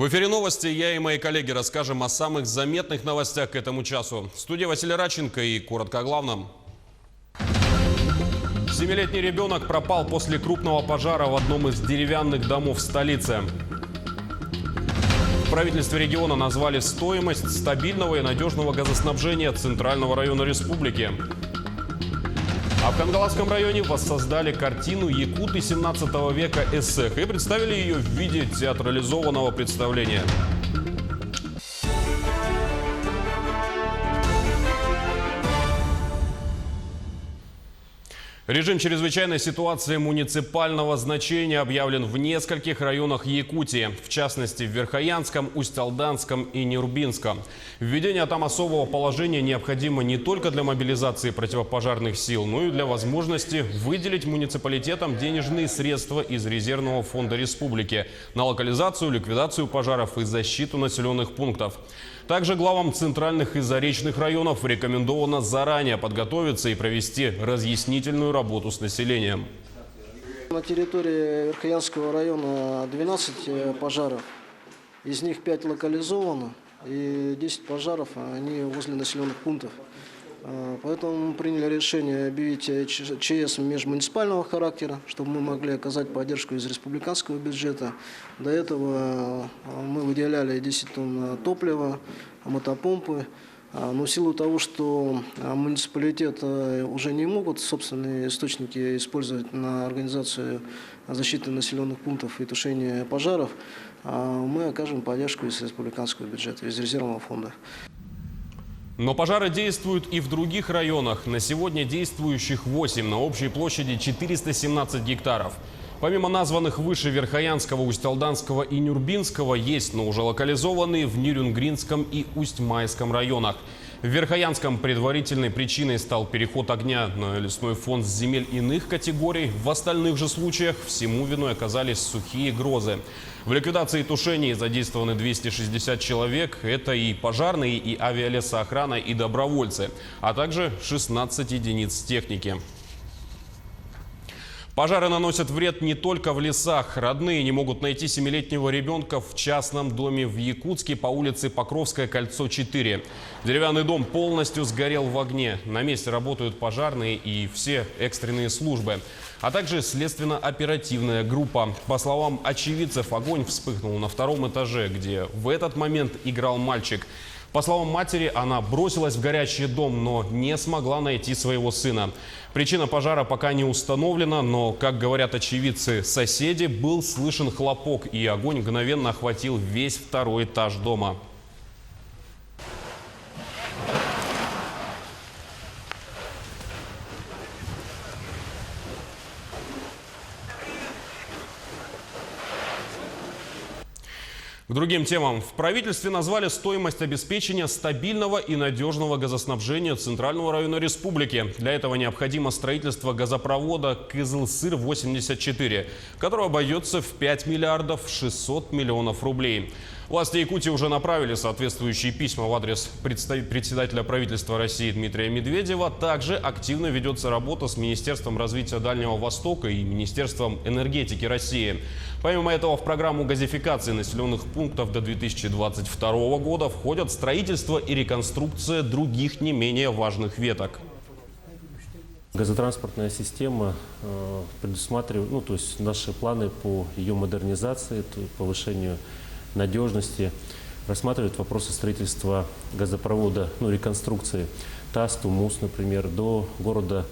В эфире новости. Я и мои коллеги расскажем о самых заметных новостях к этому часу. В студии Василий Радченко и коротко о главном. 7-летний ребенок пропал после крупного пожара в одном из деревянных домов столицы. В правительстве региона назвали стоимость стабильного и надежного газоснабжения Центрального района республики. А в Кангаласском районе воссоздали картину «Якуты 17 века Эссех» и представили ее в виде театрализованного представления. Режим чрезвычайной ситуации муниципального значения объявлен в нескольких районах Якутии, в частности в Верхоянском, Усть-Алданском и Нюрбинском. Введение там особого положения необходимо не только для мобилизации противопожарных сил, но и для возможности выделить муниципалитетам денежные средства из резервного фонда республики на локализацию, ликвидацию пожаров и защиту населенных пунктов. Также главам центральных и заречных районов рекомендовано заранее подготовиться и провести разъяснительную работу с населением. На территории Верхоянского района 12 пожаров, из них 5 локализовано и 10 пожаров они возле населенных пунктов. Поэтому мы приняли решение объявить ЧС межмуниципального характера, чтобы мы могли оказать поддержку из республиканского бюджета. До этого мы выделяли 10 тонн топлива, мотопомпы. Но в силу того, что муниципалитеты уже не могут собственные источники использовать на организацию защиты населенных пунктов и тушения пожаров, мы окажем поддержку из республиканского бюджета, из резервного фонда. Но пожары действуют и в других районах. На сегодня действующих 8 на общей площади 417 гектаров. Помимо названных выше Верхоянского, Усть-Алданского и Нюрбинского, есть, но уже локализованные в Нерюнгринском и Усть-Майском районах. В Верхоянском предварительной причиной стал переход огня на лесной фонд с земель иных категорий. В остальных же случаях всему виной оказались сухие грозы. В ликвидации и тушении задействованы 260 человек. Это и пожарные, и авиалесоохрана, и добровольцы, а также 16 единиц техники. Пожары наносят вред не только в лесах. Родные не могут найти 7-летнего ребенка в частном доме в Якутске по улице Покровское кольцо 4. Деревянный дом полностью сгорел в огне. На месте работают пожарные и все экстренные службы, а также следственно-оперативная группа. По словам очевидцев, огонь вспыхнул на 2-м этаже, где в этот момент играл мальчик. По словам матери, она бросилась в горящий дом, но не смогла найти своего сына. Причина пожара пока не установлена, но, как говорят очевидцы, соседи, был слышен хлопок, и огонь мгновенно охватил весь 2-й этаж дома. К другим темам. В правительстве назвали стоимость обеспечения стабильного и надежного газоснабжения Центрального района республики. Для этого необходимо строительство газопровода Кызылсыр-84, который обойдется в 5 миллиардов 600 миллионов рублей. Власти Якутии уже направили соответствующие письма в адрес председателя правительства России Дмитрия Медведева. Также активно ведется работа с Министерством развития Дальнего Востока и Министерством энергетики России. Помимо этого, в программу газификации населенных пунктов до 2022 года входят строительство и реконструкция других не менее важных веток. Газотранспортная система предусматривает, то есть наши планы по ее модернизации, повышению надежности, рассматривают вопросы строительства газопровода, реконструкции ТАСС-Тумус, например, до города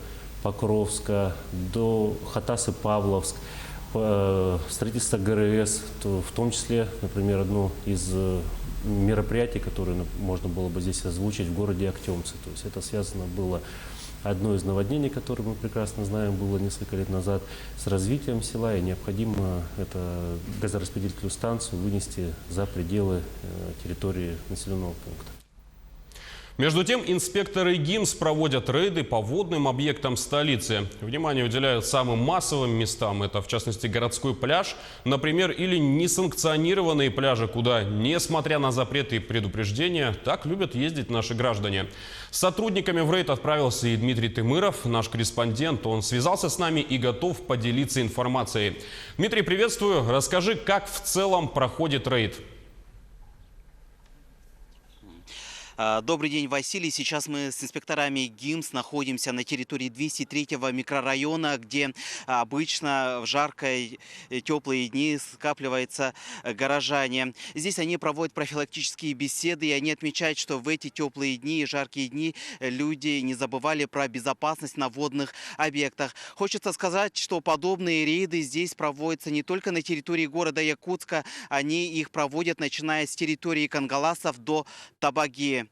Покровска, до Хатасы-Павловск, строительство ГРС, в том числе, например, одно из мероприятий, которые можно было бы здесь озвучить в городе Актемцы. То есть это связано было одно из наводнений, которое мы прекрасно знаем, было несколько лет назад, с развитием села, и необходимо эту газораспределительную станцию вынести за пределы территории населенного пункта. Между тем, инспекторы ГИМС проводят рейды по водным объектам столицы. Внимание уделяют самым массовым местам. Это, в частности, городской пляж, например, или несанкционированные пляжи, куда, несмотря на запреты и предупреждения, так любят ездить наши граждане. С сотрудниками в рейд отправился и Дмитрий Тымыров, наш корреспондент. Он связался с нами и готов поделиться информацией. Дмитрий, приветствую. Расскажи, как в целом проходит рейд. Добрый день, Василий. Сейчас мы с инспекторами ГИМС находимся на территории 203-го микрорайона, где обычно в жаркие теплые дни скапливаются горожане. Здесь они проводят профилактические беседы, и они отмечают, что в эти теплые дни и жаркие дни люди не забывали про безопасность на водных объектах. Хочется сказать, что подобные рейды здесь проводятся не только на территории города Якутска, они их проводят, начиная с территории Кангаласов до Табаги.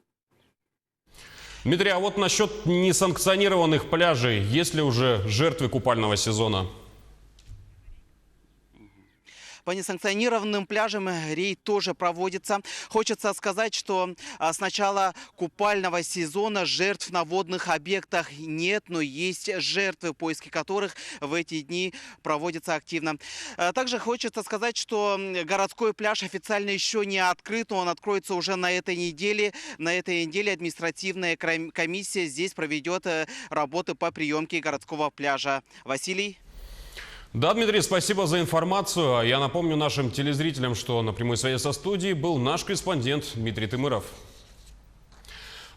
Дмитрий, а вот насчет несанкционированных пляжей, есть ли уже жертвы купального сезона? По несанкционированным пляжам рейд тоже проводится. Хочется сказать, что с начала купального сезона жертв на водных объектах нет, но есть жертвы, поиски которых в эти дни проводятся активно. Также хочется сказать, что городской пляж официально еще не открыт, но он откроется уже на этой неделе. На этой неделе административная комиссия здесь проведет работы по приемке городского пляжа. Василий? Да, Дмитрий, спасибо за информацию. Я напомню нашим телезрителям, что на прямой связи со студией был наш корреспондент Дмитрий Тымыров.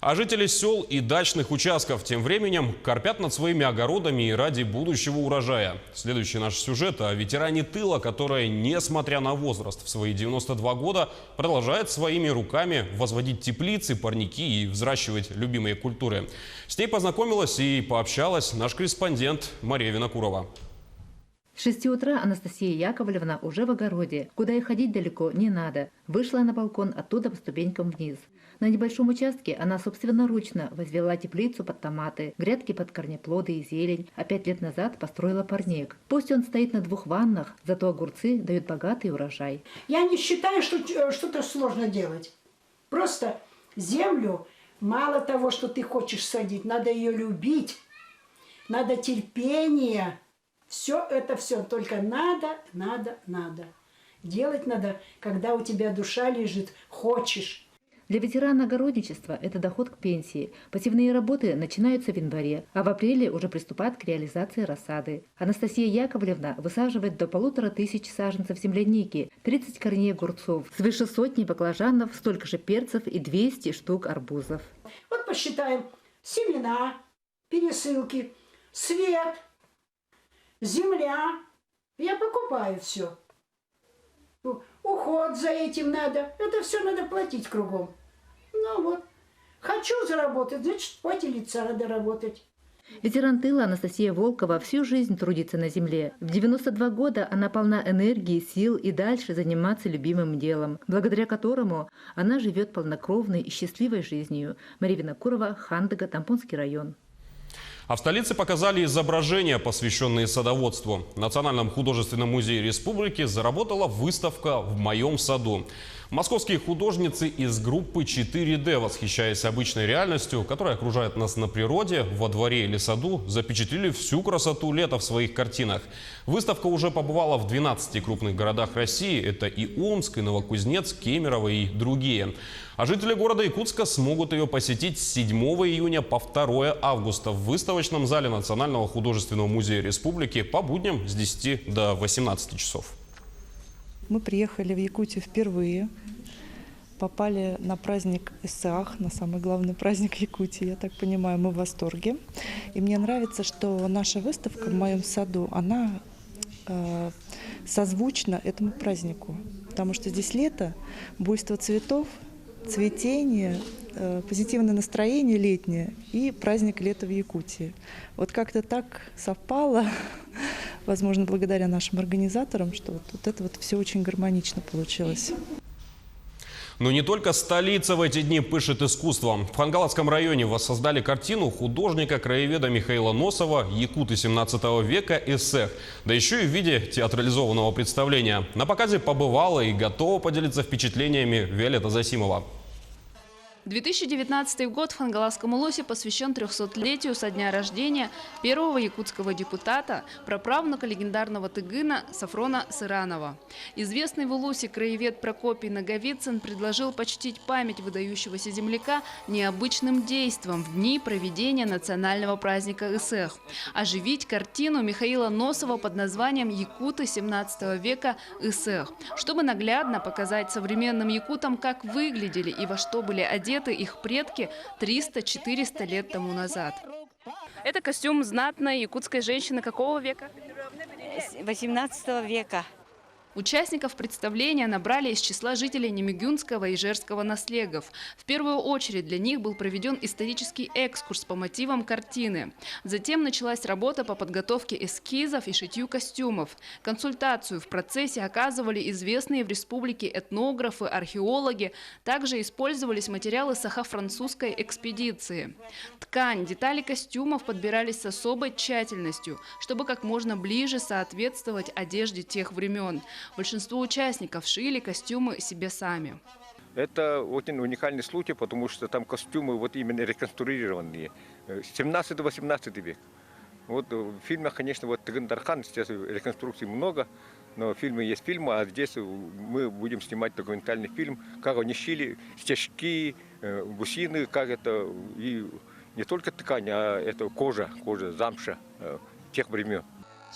А жители сел и дачных участков тем временем корпят над своими огородами и ради будущего урожая. Следующий наш сюжет о ветеране тыла, которая, несмотря на возраст, в свои 92 года продолжает своими руками возводить теплицы, парники и взращивать любимые культуры. С ней познакомилась и пообщалась наш корреспондент Мария Винокурова. С 6 утра Анастасия Яковлевна уже в огороде. Куда и ходить далеко не надо. Вышла на балкон, оттуда по ступенькам вниз. На небольшом участке она собственноручно возвела теплицу под томаты, грядки под корнеплоды и зелень, а 5 лет назад построила парник. Пусть он стоит на 2 ваннах, зато огурцы дают богатый урожай. Я не считаю, что что-то сложно делать. Просто землю, мало того, что ты хочешь садить, надо ее любить, надо терпение. Все это только надо. Делать надо, когда у тебя душа лежит, хочешь. Для ветерана огородничества это доход к пенсии. Посевные работы начинаются в январе, а в апреле уже приступают к реализации рассады. Анастасия Яковлевна высаживает до 1500 саженцев земляники, 30 корней огурцов, свыше 100 баклажанов, столько же перцев и 200 штук арбузов. Вот посчитаем: семена, пересылки, свет, земля. Я покупаю все. Уход за этим надо. Это все надо платить кругом. Ну вот. Хочу заработать, значит, в поте лица надо работать. Ветеран тыла Анастасия Волкова всю жизнь трудится на земле. В 92 года она полна энергии, сил и дальше заниматься любимым делом, благодаря которому она живет полнокровной и счастливой жизнью. Мария Винокурова, Хандыга, Тампонский район. А в столице показали изображения, посвященные садоводству. В Национальном художественном музее республики заработала выставка «В моем саду». Московские художницы из группы 4D, восхищаясь обычной реальностью, которая окружает нас на природе, во дворе или саду, запечатлели всю красоту лета в своих картинах. Выставка уже побывала в 12 крупных городах России. Это и Омск, и Новокузнецк, Кемерово и другие. А жители города Якутска смогут ее посетить с 7 июня по 2 августа в выставочном зале Национального художественного музея республики по будням с 10 до 18 часов. Мы приехали в Якутию впервые, попали на праздник Исаах, на самый главный праздник Якутии, я так понимаю, мы в восторге. И мне нравится, что наша выставка «В моем саду», она созвучна этому празднику, потому что здесь лето, буйство цветов, цветение, позитивное настроение летнее и праздник лета в Якутии. Вот как-то так совпало, возможно, благодаря нашим организаторам, что вот это вот все очень гармонично получилось. Но не только столица в эти дни пышет искусством. В Хангалатском районе воссоздали картину художника-краеведа Михаила Носова «Якуты 17 века. Эссех», да еще и в виде театрализованного представления. На показе побывала и готова поделиться впечатлениями Виолетта Засимова. 2019 год в Хангаласском Улусе посвящен 300-летию со дня рождения первого якутского депутата, праправнука легендарного тыгына Сафрона Сыранова. Известный в Улусе краевед Прокопий Наговицын предложил почтить память выдающегося земляка необычным действом в дни проведения национального праздника Эссех. Оживить картину Михаила Носова под названием «Якуты 17 века. Эссех», чтобы наглядно показать современным якутам, как выглядели и во что были одеты одеты их предки 300-400 лет тому назад. Это костюм знатной якутской женщины какого века? 18 века. Участников представления набрали из числа жителей Немигюнского и Ижевского наслегов. В первую очередь для них был проведен исторический экскурс по мотивам картины. Затем началась работа по подготовке эскизов и шитью костюмов. Консультацию в процессе оказывали известные в республике этнографы, археологи. Также использовались материалы сахо-французской экспедиции. Ткань, детали костюмов подбирались с особой тщательностью, чтобы как можно ближе соответствовать одежде тех времен. Большинство участников шили костюмы себе сами. Это очень уникальный случай, потому что там костюмы вот именно реконструированные. 17-18 век. Вот в фильмах, конечно, вот Тыгын-Дархан, сейчас реконструкций много, но фильмы есть фильмы, а здесь мы будем снимать документальный фильм, как они шили стежки, бусины, как это, и не только ткань, а это кожа, замша тех времен.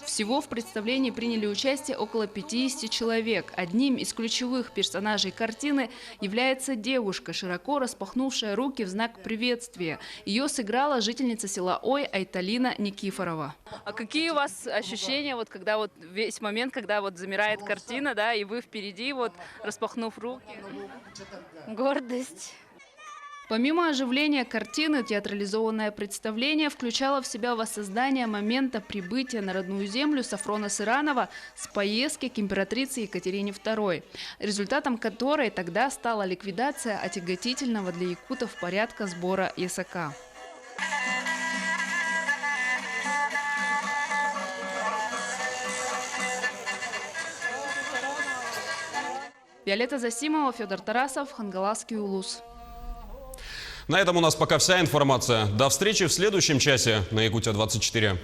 Всего в представлении приняли участие около 50 человек. Одним из ключевых персонажей картины является девушка, широко распахнувшая руки в знак приветствия. Ее сыграла жительница села Ой Айталина Никифорова. А какие у вас ощущения, вот когда вот весь момент, когда вот замирает картина, да, и вы впереди, вот распахнув руки? Гордость. Помимо оживления картины, театрализованное представление включало в себя воссоздание момента прибытия на родную землю Сафрона Сыранова с поездки к императрице Екатерине II, результатом которой тогда стала ликвидация отяготительного для якутов порядка сбора ясака. Виолетта Засимова, Федор Тарасов, Хангаласский улус. На этом у нас пока вся информация. До встречи в следующем часе на Якутия 24.